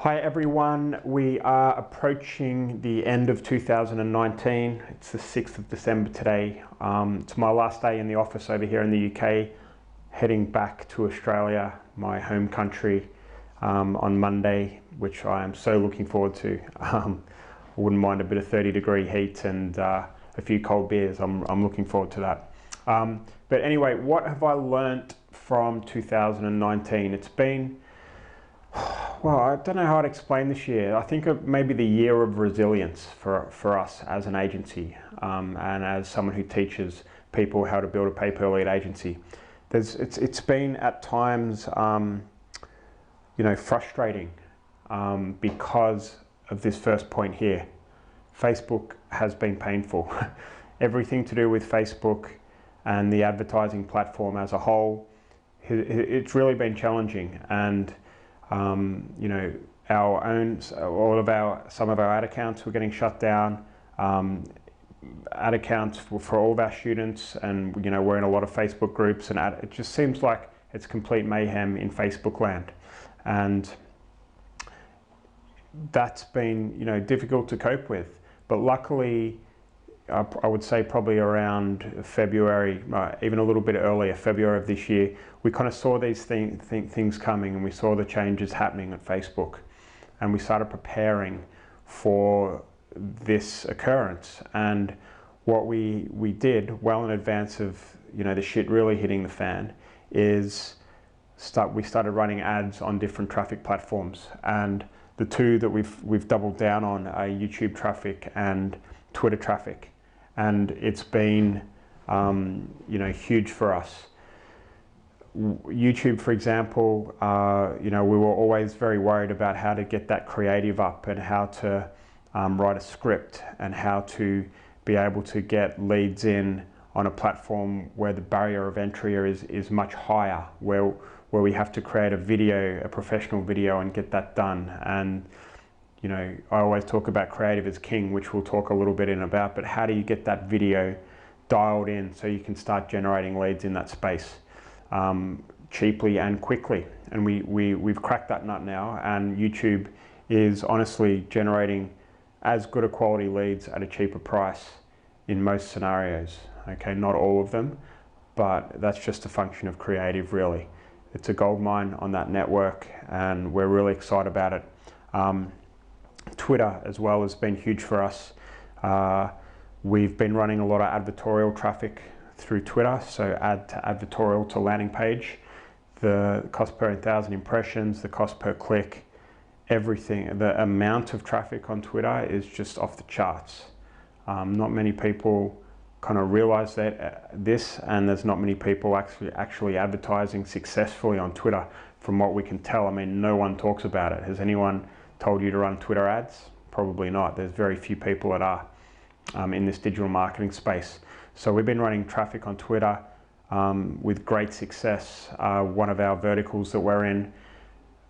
Hi everyone, we are approaching the end of 2019. It's the 6th of December today. It's my last day in the office over here in the UK, heading back to Australia, my home country, on Monday, which I am so looking forward to. I wouldn't mind a bit of 30-degree heat and a few cold beers. I'm looking forward to that. But anyway, what have I learnt from 2019? It's been, well, I don't know how I'd explain this year. I think maybe the year of resilience for us as an agency, and as someone who teaches people how to build a pay-per-lead agency. It's been at times, frustrating because of this first point here. Facebook has been painful. Everything to do with Facebook and the advertising platform as a whole, it's really been challenging. And some of our ad accounts were getting shut down. Ad accounts for all of our students, and we're in a lot of Facebook groups, and it just seems like it's complete mayhem in Facebook land, and that's been difficult to cope with. But luckily, I would say probably around February, even a little bit earlier, February of this year, we kind of saw these things coming, and we saw the changes happening at Facebook, and we started preparing for this occurrence. And what we did well in advance of the shit really hitting the fan is we started running ads on different traffic platforms, and the two that we've doubled down on are YouTube traffic and Twitter traffic. And it's been huge for us. YouTube, for example, we were always very worried about how to get that creative up, and how to write a script, and how to be able to get leads in on a platform where the barrier of entry is much higher, where we have to create a professional video and get that done. And I always talk about creative is king, which we'll talk a little bit about, but how do you get that video dialed in so you can start generating leads in that space cheaply and quickly? And we've cracked that nut now, and YouTube is honestly generating as good a quality leads at a cheaper price in most scenarios. Okay, not all of them, but that's just a function of creative, really. It's a gold mine on that network, and we're really excited about it. Twitter as well has been huge for us. We've been running a lot of advertorial traffic through Twitter, so ad to advertorial to landing page. The cost per 1,000 impressions, the cost per click, everything, the amount of traffic on Twitter is just off the charts. Not many people kind of realize this, and there's not many people actually advertising successfully on Twitter from what we can tell. I mean, no one talks about it. Has anyone told you to run Twitter ads? Probably not. There's very few people that are in this digital marketing space. So we've been running traffic on Twitter with great success. One of our verticals that we're in,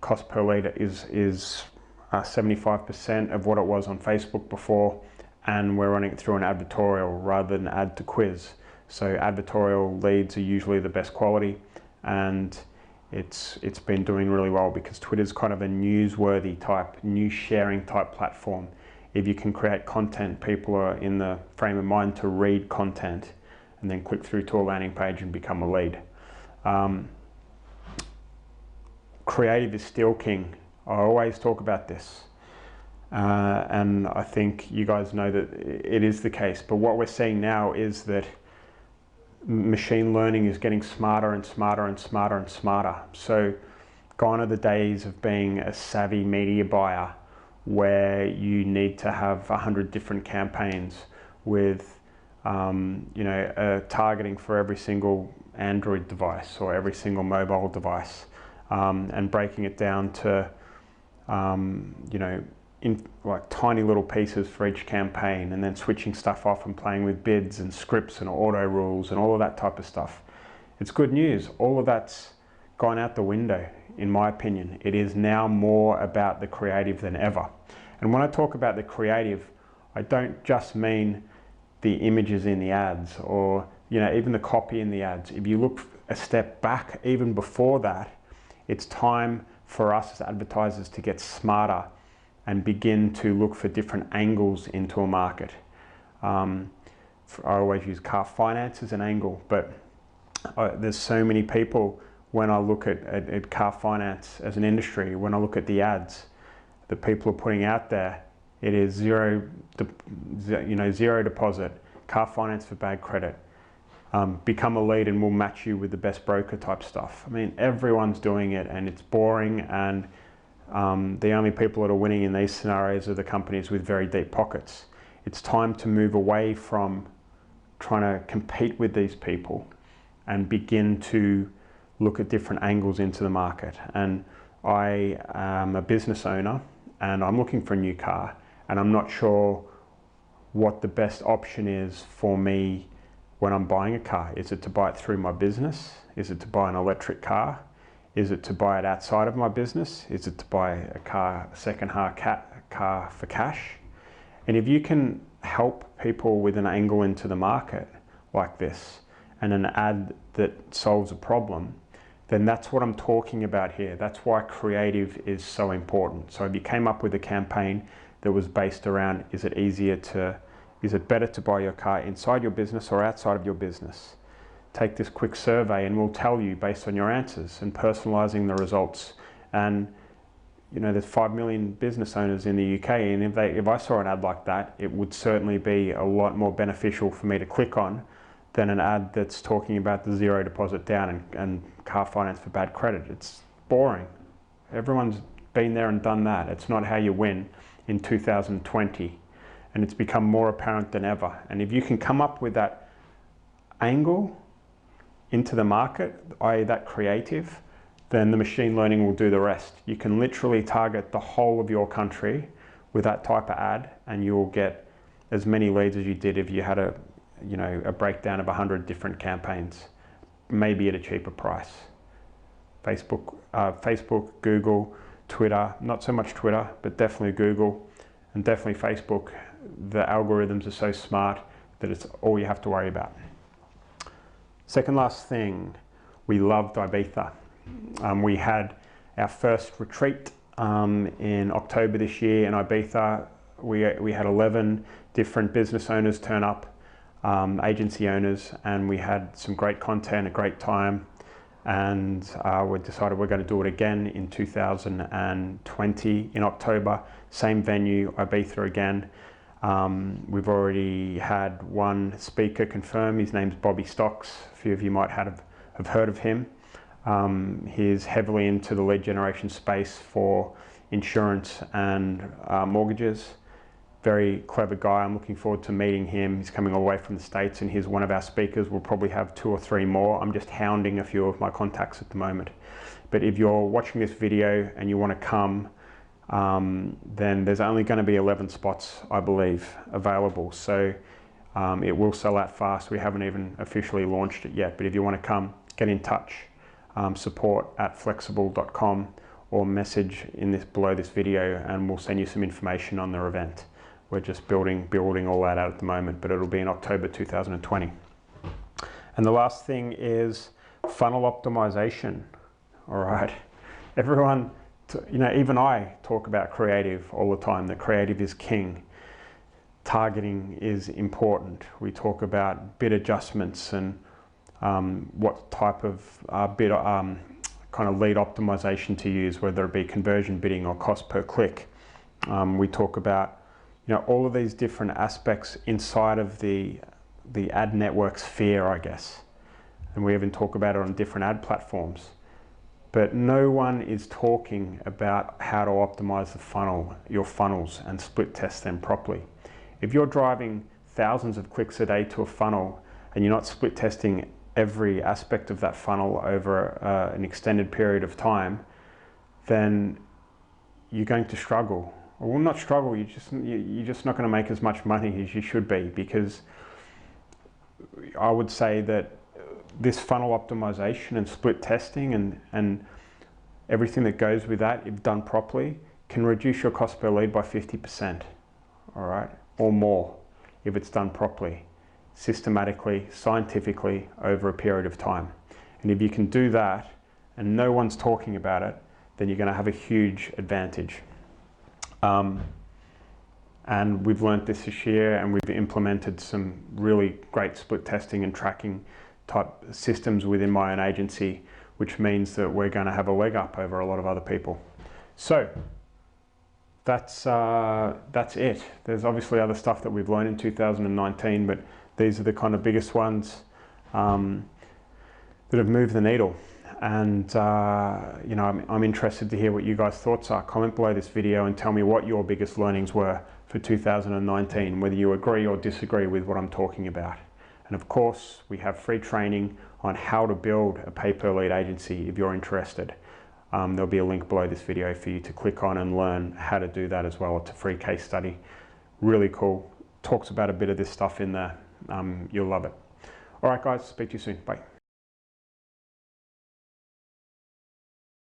cost per lead is 75% of what it was on Facebook before, and we're running it through an advertorial rather than ad to quiz. So advertorial leads are usually the best quality, and it's been doing really well because Twitter's kind of a newsworthy type, news sharing type platform. If you can create content, people are in the frame of mind to read content and then click through to a landing page and become a lead. Creative is still king. I always talk about this. And I think you guys know that it is the case. But what we're seeing now is that machine learning is getting smarter and smarter and smarter and smarter. So gone are the days of being a savvy media buyer where you need to have 100 different campaigns with targeting for every single Android device or every single mobile device, and breaking it down to in like tiny little pieces for each campaign, and then switching stuff off and playing with bids and scripts and auto rules and all of that type of stuff. It's good news. All of that's gone out the window, in my opinion. It is now more about the creative than ever. And when I talk about the creative, I don't just mean the images in the ads or even the copy in the ads. If you look a step back, even before that, it's time for us as advertisers to get smarter and begin to look for different angles into a market. I always use car finance as an angle, but there's so many people when I look at car finance as an industry, when I look at the ads that people are putting out there, it is zero deposit, car finance for bad credit, become a lead and we'll match you with the best broker type stuff. I mean, everyone's doing it and it's boring, and the only people that are winning in these scenarios are the companies with very deep pockets. It's time to move away from trying to compete with these people and begin to look at different angles into the market. And I am a business owner and I'm looking for a new car, and I'm not sure what the best option is for me when I'm buying a car. Is it to buy it through my business? Is it to buy an electric car? Is it to buy it outside of my business? Is it to buy a second-hand car for cash? And if you can help people with an angle into the market like this and an ad that solves a problem, then that's what I'm talking about here. That's why creative is so important. So if you came up with a campaign that was based around, is it better to buy your car inside your business or outside of your business? Take this quick survey and we'll tell you based on your answers, and personalizing the results. And there's 5 million business owners in the UK, and if I saw an ad like that, it would certainly be a lot more beneficial for me to click on than an ad that's talking about the zero deposit down and car finance for bad credit. It's boring. Everyone's been there and done that. It's not how you win in 2020. And it's become more apparent than ever. And if you can come up with that angle into the market, i.e. that creative, then the machine learning will do the rest. You can literally target the whole of your country with that type of ad, and you'll get as many leads as you did if you had a breakdown of 100 different campaigns, maybe at a cheaper price. Facebook, Google, Twitter, not so much Twitter, but definitely Google and definitely Facebook. The algorithms are so smart that it's all you have to worry about. Second last thing, we loved Ibiza. We had our first retreat in October this year in Ibiza. We had 11 different business owners turn up, agency owners, and we had some great content, a great time. And we decided we're going to do it again in 2020 in October, same venue, Ibiza again. We've already had one speaker confirm. His name's Bobby Stocks. A few of you might have heard of him. He's heavily into the lead generation space for insurance and mortgages. Very clever guy. I'm looking forward to meeting him. He's coming all the way from the States and he's one of our speakers. We'll probably have 2 or 3 more. I'm just hounding a few of my contacts at the moment. But if you're watching this video and you want to come, then there's only going to be 11 spots, I believe, available. So it will sell out fast. We haven't even officially launched it yet. But if you want to come, get in touch. Support@flexxable.com or message below this video and we'll send you some information on their event. We're just building all that out at the moment, but it'll be in October 2020. And the last thing is funnel optimization. All right, everyone, even I talk about creative all the time, that creative is king. Targeting is important. We talk about bid adjustments and what type of kind of lead optimization to use, whether it be conversion bidding or cost per click. We talk about all of these different aspects inside of the ad network sphere, I guess. And we even talk about it on different ad platforms. But no one is talking about how to optimize your funnels and split test them properly. If you're driving thousands of clicks a day to a funnel and you're not split testing every aspect of that funnel over an extended period of time, then you're going to struggle. Well, not struggle, you're just not going to make as much money as you should be, because I would say that this funnel optimization and split testing and everything that goes with that, if done properly, can reduce your cost per lead by 50%, all right, or more if it's done properly, systematically, scientifically over a period of time. And if you can do that and no one's talking about it, then you're going to have a huge advantage. And we've learned this year, and we've implemented some really great split testing and tracking type systems within my own agency, which means that we're going to have a leg up over a lot of other people. So that's it. There's obviously other stuff that we've learned in 2019, but these are the kind of biggest ones that have moved the needle. And you know, I'm interested to hear what you guys' thoughts are. Comment below this video and tell me what your biggest learnings were for 2019, whether you agree or disagree with what I'm talking about. And of course, we have free training on how to build a pay-per-lead agency if you're interested. There'll be a link below this video for you to click on and learn how to do that as well. It's a free case study. Really cool. Talks about a bit of this stuff in there. You'll love it. All right, guys, speak to you soon. Bye.